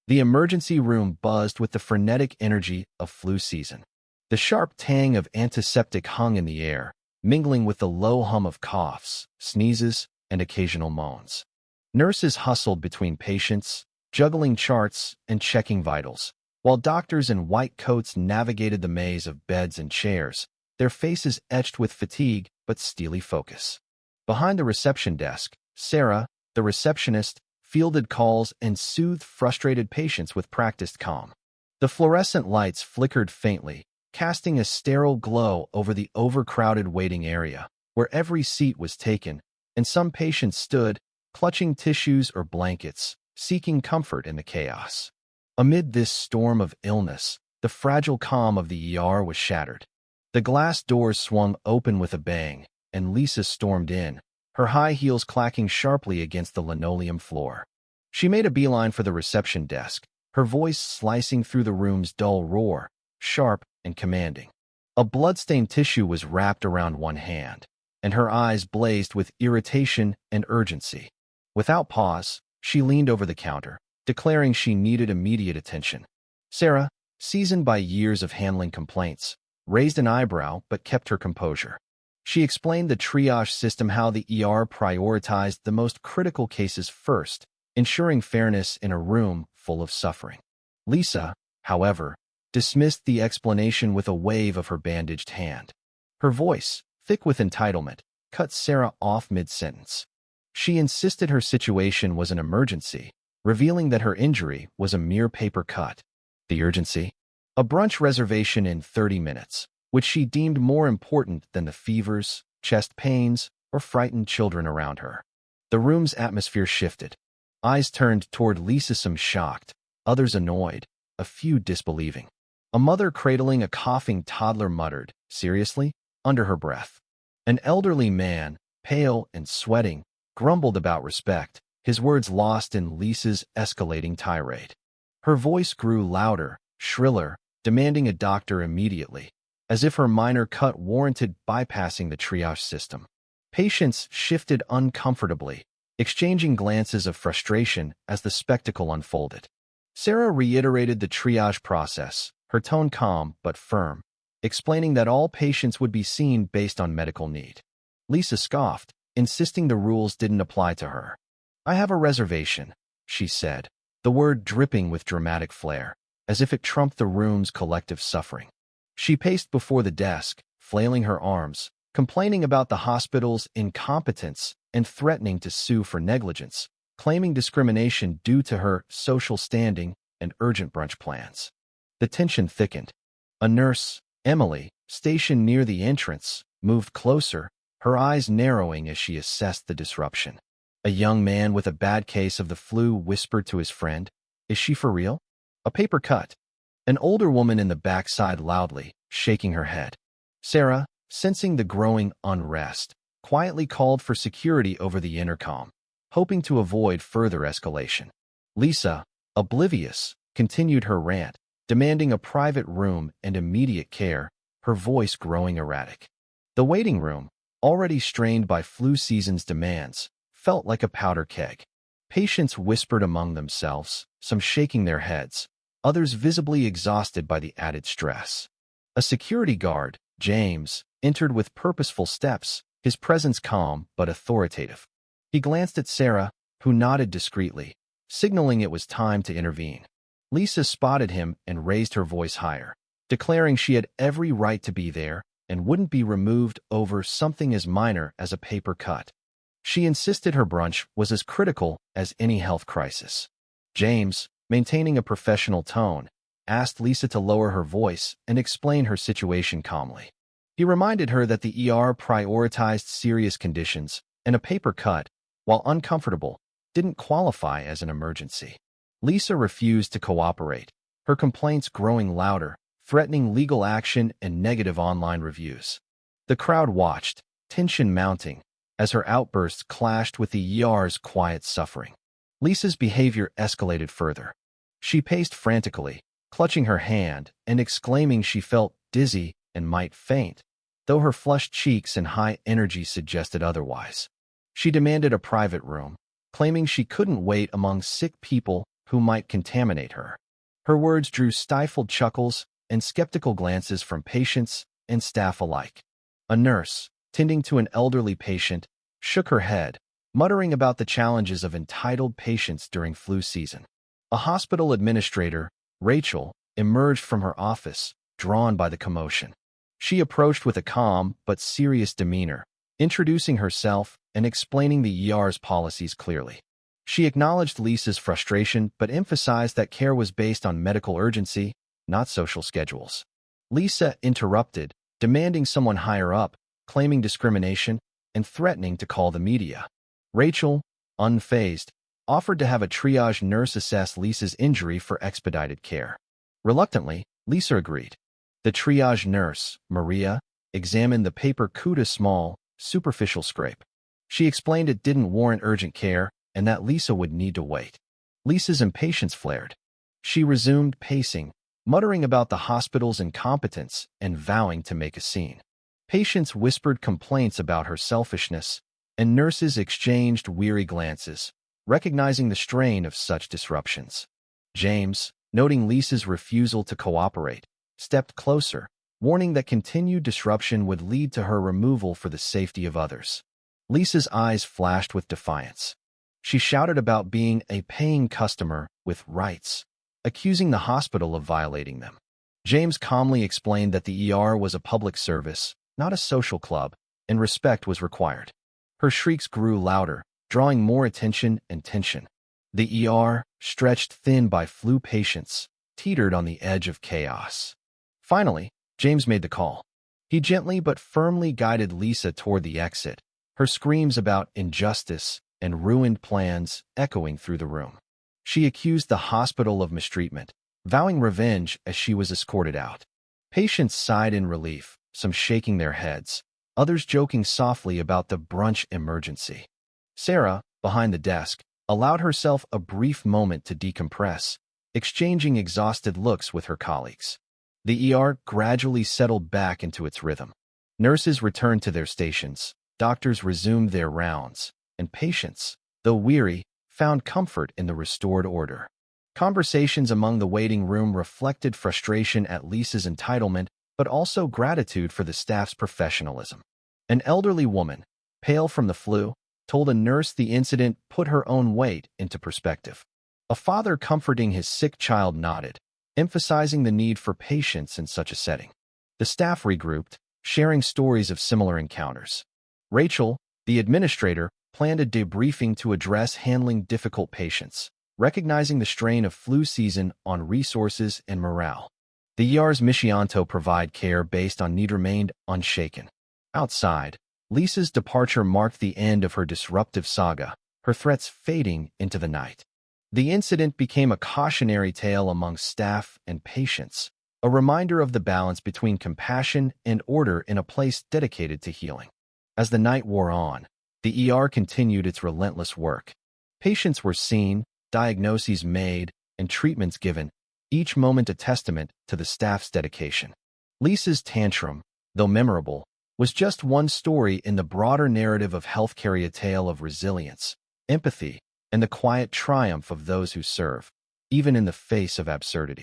The emergency room buzzed with the frenetic energy of flu season. The sharp tang of antiseptic hung in the air, mingling with the low hum of coughs, sneezes, and occasional moans. Nurses hustled between patients, juggling charts and checking vitals, while doctors in white coats navigated the maze of beds and chairs, their faces etched with fatigue but steely focus. Behind the reception desk, Sarah, the receptionist, fielded calls and soothed frustrated patients with practiced calm. The fluorescent lights flickered faintly, casting a sterile glow over the overcrowded waiting area, where every seat was taken, and some patients stood, clutching tissues or blankets, seeking comfort in the chaos. Amid this storm of illness, the fragile calm of the ER was shattered. The glass doors swung open with a bang, and Lisa stormed in, her high heels clacking sharply against the linoleum floor. She made a beeline for the reception desk, her voice slicing through the room's dull roar, sharp and commanding. A blood-stained tissue was wrapped around one hand, and her eyes blazed with irritation and urgency. Without pause, she leaned over the counter, declaring she needed immediate attention. Sarah, seasoned by years of handling complaints, raised an eyebrow but kept her composure. She explained the triage system, how the ER prioritized the most critical cases first, ensuring fairness in a room full of suffering. Lisa, however, dismissed the explanation with a wave of her bandaged hand. Her voice, thick with entitlement, cut Sarah off mid-sentence. She insisted her situation was an emergency, revealing that her injury was a mere paper cut. The urgency? A brunch reservation in 30 minutes, which she deemed more important than the fevers, chest pains, or frightened children around her. The room's atmosphere shifted. Eyes turned toward Lisa, some shocked, others annoyed, a few disbelieving. A mother cradling a coughing toddler muttered, "Seriously?" under her breath. An elderly man, pale and sweating, grumbled about respect, his words lost in Lisa's escalating tirade. Her voice grew louder, shriller, demanding a doctor immediately, as if her minor cut warranted bypassing the triage system. Patients shifted uncomfortably, exchanging glances of frustration as the spectacle unfolded. Sarah reiterated the triage process, her tone calm but firm, explaining that all patients would be seen based on medical need. Lisa scoffed, insisting the rules didn't apply to her. "I have a reservation," she said, the word dripping with dramatic flair, as if it trumped the room's collective suffering. She paced before the desk, flailing her arms, complaining about the hospital's incompetence and threatening to sue for negligence, claiming discrimination due to her social standing and urgent brunch plans. The tension thickened. A nurse, Emily, stationed near the entrance, moved closer, her eyes narrowing as she assessed the disruption. A young man with a bad case of the flu whispered to his friend, "Is she for real?" "A paper cut." An older woman in the back sighed loudly, shaking her head. Sarah, sensing the growing unrest, quietly called for security over the intercom, hoping to avoid further escalation. Lisa, oblivious, continued her rant, demanding a private room and immediate care, her voice growing erratic. The waiting room, already strained by flu season's demands, felt like a powder keg. Patients whispered among themselves, some shaking their heads, others visibly exhausted by the added stress. A security guard, James, entered with purposeful steps, his presence calm but authoritative. He glanced at Sarah, who nodded discreetly, signaling it was time to intervene. Lisa spotted him and raised her voice higher, declaring she had every right to be there and wouldn't be removed over something as minor as a paper cut. She insisted her brunch was as critical as any health crisis. James, maintaining a professional tone, asked Lisa to lower her voice and explain her situation calmly. He reminded her that the ER prioritized serious conditions, and a paper cut, while uncomfortable, didn't qualify as an emergency. Lisa refused to cooperate, her complaints growing louder, threatening legal action and negative online reviews. The crowd watched, tension mounting, as her outbursts clashed with the ER's quiet suffering. Lisa's behavior escalated further. She paced frantically, clutching her hand and exclaiming she felt dizzy and might faint, though her flushed cheeks and high energy suggested otherwise. She demanded a private room, claiming she couldn't wait among sick people who might contaminate her. Her words drew stifled chuckles and skeptical glances from patients and staff alike. A nurse, tending to an elderly patient, shook her head, muttering about the challenges of entitled patients during flu season. A hospital administrator, Rachel, emerged from her office, drawn by the commotion. She approached with a calm but serious demeanor, introducing herself and explaining the ER's policies clearly. She acknowledged Lisa's frustration but emphasized that care was based on medical urgency, not social schedules. Lisa interrupted, demanding someone higher up, claiming discrimination, and threatening to call the media. Rachel, unfazed, offered to have a triage nurse assess Lisa's injury for expedited care. Reluctantly, Lisa agreed. The triage nurse, Maria, examined the paper Kuda's small, superficial scrape. She explained it didn't warrant urgent care and that Lisa would need to wait. Lisa's impatience flared. She resumed pacing, muttering about the hospital's incompetence and vowing to make a scene. Patients whispered complaints about her selfishness, and nurses exchanged weary glances, recognizing the strain of such disruptions. James, noting Lisa's refusal to cooperate, stepped closer, warning that continued disruption would lead to her removal for the safety of others. Lisa's eyes flashed with defiance. She shouted about being a paying customer with rights, accusing the hospital of violating them. James calmly explained that the ER was a public service, not a social club, and respect was required. Her shrieks grew louder, drawing more attention and tension. The ER, stretched thin by flu patients, teetered on the edge of chaos. Finally, James made the call. He gently but firmly guided Lisa toward the exit, her screams about injustice and ruined plans echoing through the room. She accused the hospital of mistreatment, vowing revenge as she was escorted out. Patients sighed in relief, some shaking their heads, others joking softly about the brunch emergency. Sarah, behind the desk, allowed herself a brief moment to decompress, exchanging exhausted looks with her colleagues. The ER gradually settled back into its rhythm. Nurses returned to their stations, doctors resumed their rounds, and patients, though weary, found comfort in the restored order. Conversations among the waiting room reflected frustration at Lisa's entitlement, but also gratitude for the staff's professionalism. An elderly woman, pale from the flu, told a nurse the incident put her own weight into perspective. A father comforting his sick child nodded, emphasizing the need for patience in such a setting. The staff regrouped, sharing stories of similar encounters. Rachel, the administrator, planned a debriefing to address handling difficult patients, recognizing the strain of flu season on resources and morale. The ER's mission to provide care based on need remained unshaken. Outside, Lisa's departure marked the end of her disruptive saga, her threats fading into the night. The incident became a cautionary tale among staff and patients, a reminder of the balance between compassion and order in a place dedicated to healing. As the night wore on, the ER continued its relentless work. Patients were seen, diagnoses made, and treatments given, each moment a testament to the staff's dedication. Lisa's tantrum, though memorable, was just one story in the broader narrative of healthcare, a tale of resilience, empathy, and the quiet triumph of those who serve, even in the face of absurdity.